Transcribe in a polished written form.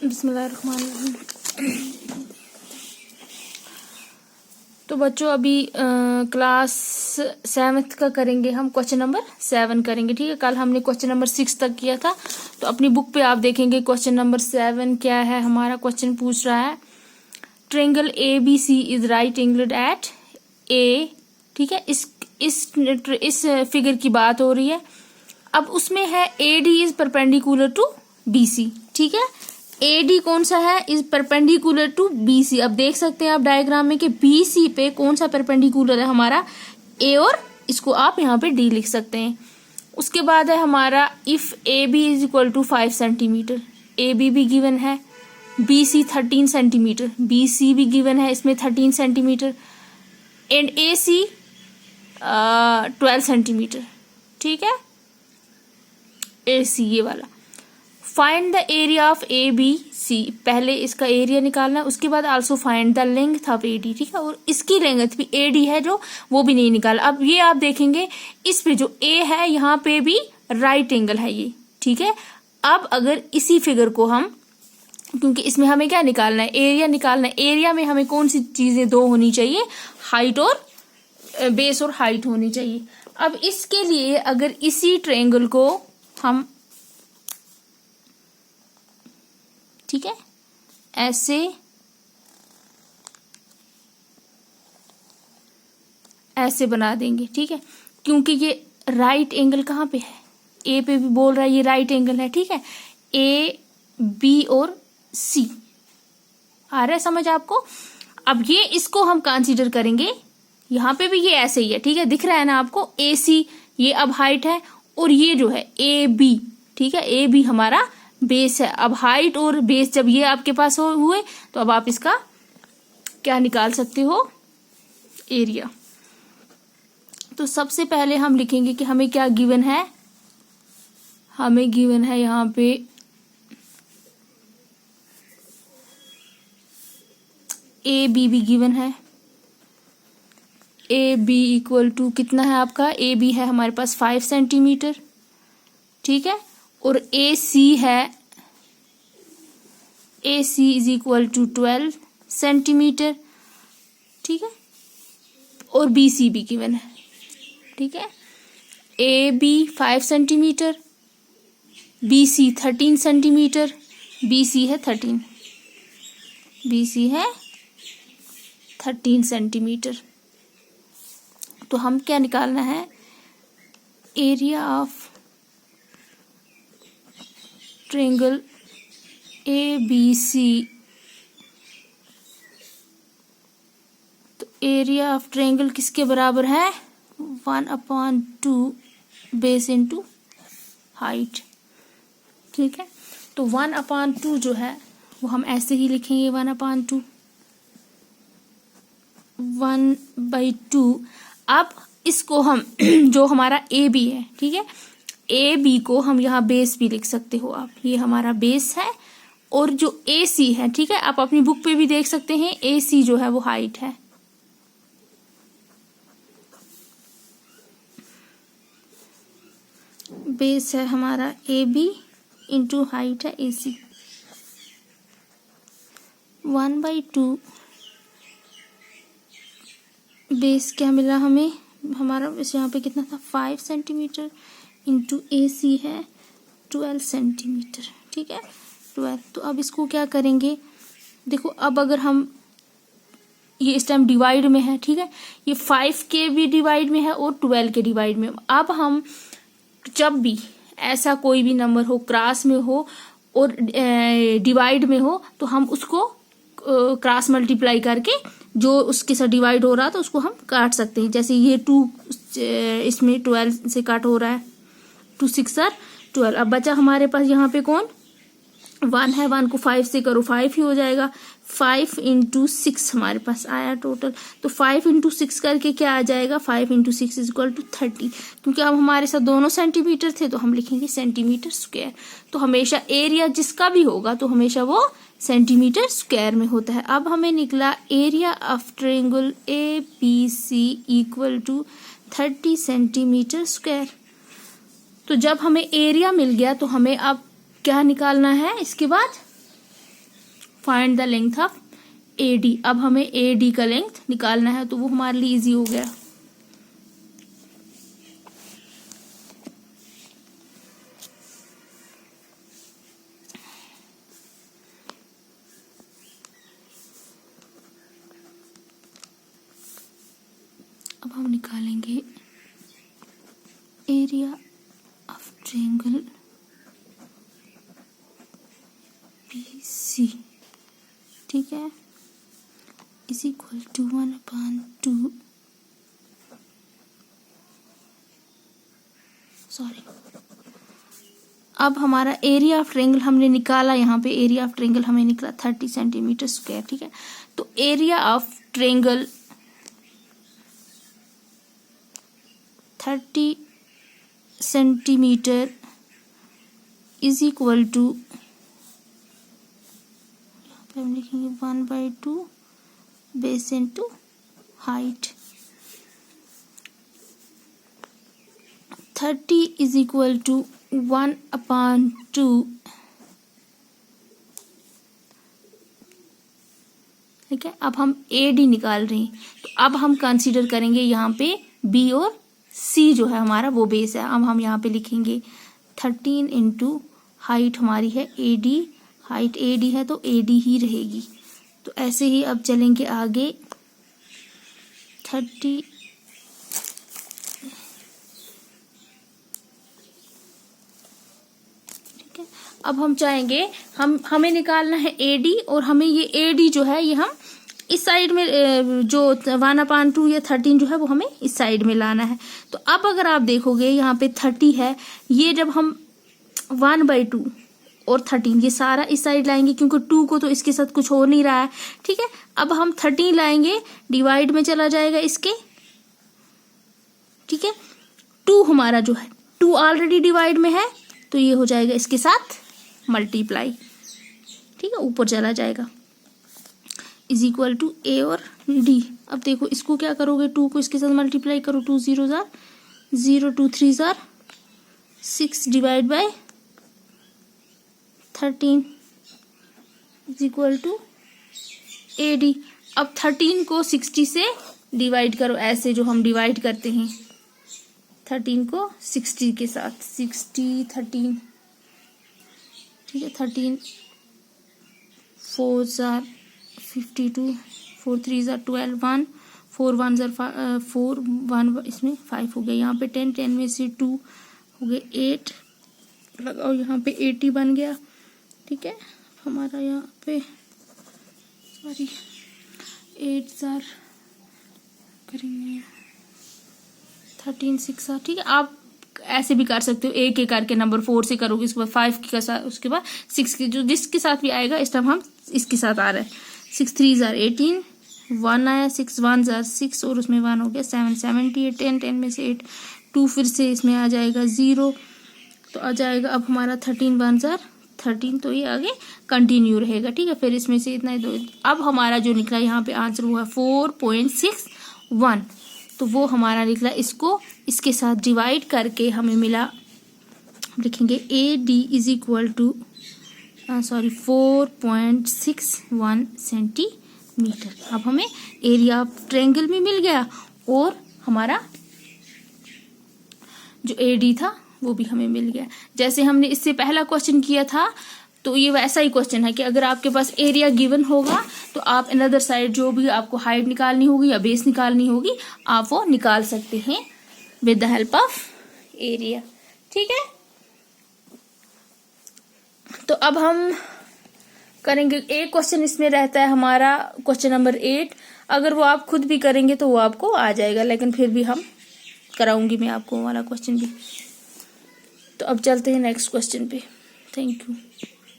बिस्मिल्लाहिर्रहमानिर्रहीम। तो बच्चों अभी क्लास 7th का करेंगे हम, क्वेश्चन नंबर 7 करेंगे, ठीक है। कल हमने क्वेश्चन नंबर 6 तक किया था, तो अपनी बुक पे आप देखेंगे क्वेश्चन नंबर 7 क्या है। हमारा क्वेश्चन पूछ रहा है triangle ABC is right angled at A, ठीक है। इस फिगर की बात हो रही है। अब उसमें है AD is perpendicular to BC, ठीक है। AD कौन सा है, इज परपेंडिकुलर टू BC। अब देख सकते हैं आप डायग्राम में कि BC पे कौन सा परपेंडिकुलर है हमारा, A, और इसको आप यहाँ पे D लिख सकते हैं। उसके बाद है हमारा if AB is equal to 5 centimetre, AB भी गिवन है, BC 13 सेंटीमीटर, BC भी गिवन है इसमें 13 सेंटीमीटर, एंड AC 12 सेंटीमीटर, ठीक है। AC ये वाला। Find the area of ABC, पहले इसका एरिया निकालना है, उसके बाद also find the length of AD, ठीक है। और इसकी लेंथ भी AD है जो, वो भी नहीं निकाला। अब ये आप देखेंगे इस पे जो A है यहाँ पे भी राइट एंगल है ये, ठीक है। अब अगर इसी फिगर को हम, क्योंकि इसमें हमें क्या निकालना है, एरिया निकालना है। एरिया में हमें कौन सी चीजें दो होनी चाहिए, हाइट और बेस और हाइट होनी चाहिए। अब इसके लिए अगर इसी ट्रायंगल को हम, ठीक है, ऐसे बना देंगे, ठीक है। क्योंकि ये राइट एंगल कहाँ पे है, A पे भी बोल रहा है ये राइट एंगल है, ठीक है। A, B और C आ रहा है समझ आपको। अब ये इसको हम कंसीडर करेंगे, यहाँ पे भी ये ऐसे ही है, ठीक है, दिख रहा है ना आपको। AC ये अब हाइट है, और ये जो है AB, ठीक है, AB हमारा बेस है। अब हाइट और बेस जब ये आपके पास हुए तो अब आप इसका क्या निकाल सकते हो, एरिया। तो सबसे पहले हम लिखेंगे कि हमें क्या गिवन है, हमें गिवन है यहाँ पे AB भी गिवन है। AB इक्वल टू कितना है आपका, AB है हमारे पास 5 सेंटीमीटर, ठीक है। और AC है, AC is equal to 12 centimetre, ठीक है। और BC भी गिवन है, ठीक है। AB 5 centimetre, BC 13 centimetre, BC है 13, BC है 13 सेंटीमीटर। तो हम क्या निकालना है, एरिया ऑफ ट्रायंगल ABC। तो एरिया ऑफ ट्रायंगल किसके बराबर है, 1/2 बेस इंटू हाइट, ठीक है। तो 1/2 जो है वो हम ऐसे ही लिखेंगे, 1/2, 1/2। अब इसको हम जो हमारा AB है, ठीक है, AB को हम यहाँ बेस भी लिख सकते हो आप, ये हमारा बेस है। और जो AC है, ठीक है, आप अपनी बुक पे भी देख सकते हैं, AC जो है वो हाइट है। बेस है हमारा AB इंटू हाइट है AC, 1/2 बेस क्या मिला हमें, हमारा इस यहाँ पे कितना था 5 सेंटीमीटर इंटू AC है 12 सेंटीमीटर, ठीक है, 12। तो अब इसको क्या करेंगे, देखो अब अगर हम, ये इस टाइम डिवाइड में है, ठीक है, ये 5 के भी डिवाइड में है और 12 के डिवाइड में। अब हम जब भी ऐसा कोई भी नंबर हो, क्रॉस में हो और डिवाइड में हो, तो हम उसको क्रॉस मल्टीप्लाई करके जो उसके साथ डिवाइड हो रहा था उसको हम काट सकते हैं। जैसे ये 2 इसमें 12 से काट हो रहा है, 2 6 are 12। अब बचा हमारे पास यहाँ पे कौन, 1 है, 1 को 5 से करो 5 ही हो जाएगा, 5 इंटू 6 हमारे पास आया टोटल। तो 5 इंटू 6 करके क्या आ जाएगा, 5 इंटू 6 इज इक्वल टू 30। क्योंकि अब हमारे साथ दोनों सेंटीमीटर थे तो हम लिखेंगे सेंटीमीटर स्क्वायर। तो हमेशा एरिया जिसका भी होगा तो हमेशा वो सेंटीमीटर स्क्वायर में होता है। अब हमें निकला area of triangle ABC equal to 30 centimetre square. तो जब हमें एरिया मिल गया तो हमें अब क्या निकालना है, इसके बाद find the length of AD। अब हमें AD का लेंथ निकालना है, तो वो हमारे लिए इजी हो गया। अब हम निकालेंगे एरिया ऑफ ट्रायंगल BC, ठीक है, इज इक्वल टू 1/2 सॉरी। अब हमारा एरिया ऑफ ट्रायंगल हमने निकाला, यहाँ पे एरिया ऑफ ट्रायंगल हमें निकला 30 सेंटीमीटर स्क्वायर, ठीक है। तो area of triangle 30 centimetre is equal to, यहाँ पे हम लिखेंगे 1/2 base into height. 30 is equal to 1/2, ठीक है। अब हम AD निकाल रहे हैं, तो अब हम कंसीडर करेंगे यहाँ पे B और C जो है हमारा वो बेस है। अब हम यहाँ पे लिखेंगे 13 इंटू हाइट हमारी है AD, हाइट AD है तो AD ही रहेगी। तो ऐसे ही अब चलेंगे आगे 30 ठीक है। अब हम चाहेंगे हमें निकालना है AD, और हमें ये AD जो है ये हम इस साइड में जो 1/2 या 13 जो है वो हमें इस साइड में लाना है। तो अब अगर आप देखोगे यहाँ पे 30 है, ये जब हम 1/2 और 13 ये सारा इस साइड लाएंगे, क्योंकि 2 को तो इसके साथ कुछ हो नहीं रहा है, ठीक है। अब हम 13 लाएंगे, डिवाइड में चला जाएगा इसके, ठीक है। 2 हमारा जो है 2 ऑलरेडी डिवाइड में है, तो ये हो जाएगा इसके साथ मल्टीप्लाई, ठीक है, ऊपर चला जाएगा इज इक्वल टू A और D। अब देखो इसको क्या करोगे, 2 को इसके साथ मल्टीप्लाई करो, 2 0 जार 0, 2 3 जार 6 divide by 13 is equal to AD। अब 13 को 60 से डिवाइड करो, ऐसे जो हम डिवाइड करते हैं 13 को 60 के साथ, 60 13, ठीक है। 13 4 जार 52, 4 3 जार 12, 1 4 1 जार 4 1 इसमें 5 हो गया, यहाँ पे 10 10 में से 2 हो गए 8 लगाओ, यहाँ पे 80 बन गया, ठीक है। हमारा यहाँ पे सॉरी 8 जार करेंगे 13 6 जार, ठीक है। आप ऐसे भी कर सकते हो, एक एक करके नंबर 4 से करोगे, उसके बाद 5 के साथ, उसके बाद 6 के, जो जिसके साथ भी आएगा इस टाइम हम इसके साथ आ रहा है। 6 3 जार 18, 1 आया, 6 1 जार 6 और उसमें 1 हो गया 7 78, 10 10 में से 8, 2 फिर से इसमें आ जाएगा 0, तो आ जाएगा अब हमारा 13 1 जार 13, तो ये आगे कंटिन्यू रहेगा, ठीक है। फिर इसमें से इतना ही, अब हमारा जो निकला यहाँ पे आंसर हुआ 4.61, तो वो हमारा निकला। इसको इसके साथ डिवाइड करके हमें मिला, लिखेंगे AD is equal to 4.61 centimetre. अब हमें एरिया ऑफ ट्रायंगल भी मिल गया और हमारा जो AD था वो भी हमें मिल गया। जैसे हमने इससे पहला क्वेश्चन किया था, तो ये वैसा ही क्वेश्चन है कि अगर आपके पास एरिया गिवन होगा तो आप अनदर साइड जो भी आपको हाइट निकालनी होगी या बेस निकालनी होगी आप वो निकाल सकते हैं with the help of area, ठीक है। तो अब हम करेंगे एक क्वेश्चन, इसमें रहता है हमारा क्वेश्चन नंबर 8। अगर वो आप खुद भी करेंगे तो वो आपको आ जाएगा, लेकिन फिर भी हम कराऊंगी मैं आपको वाला क्वेश्चन भी। तो अब चलते हैं नेक्स्ट क्वेश्चन पे। Thank you.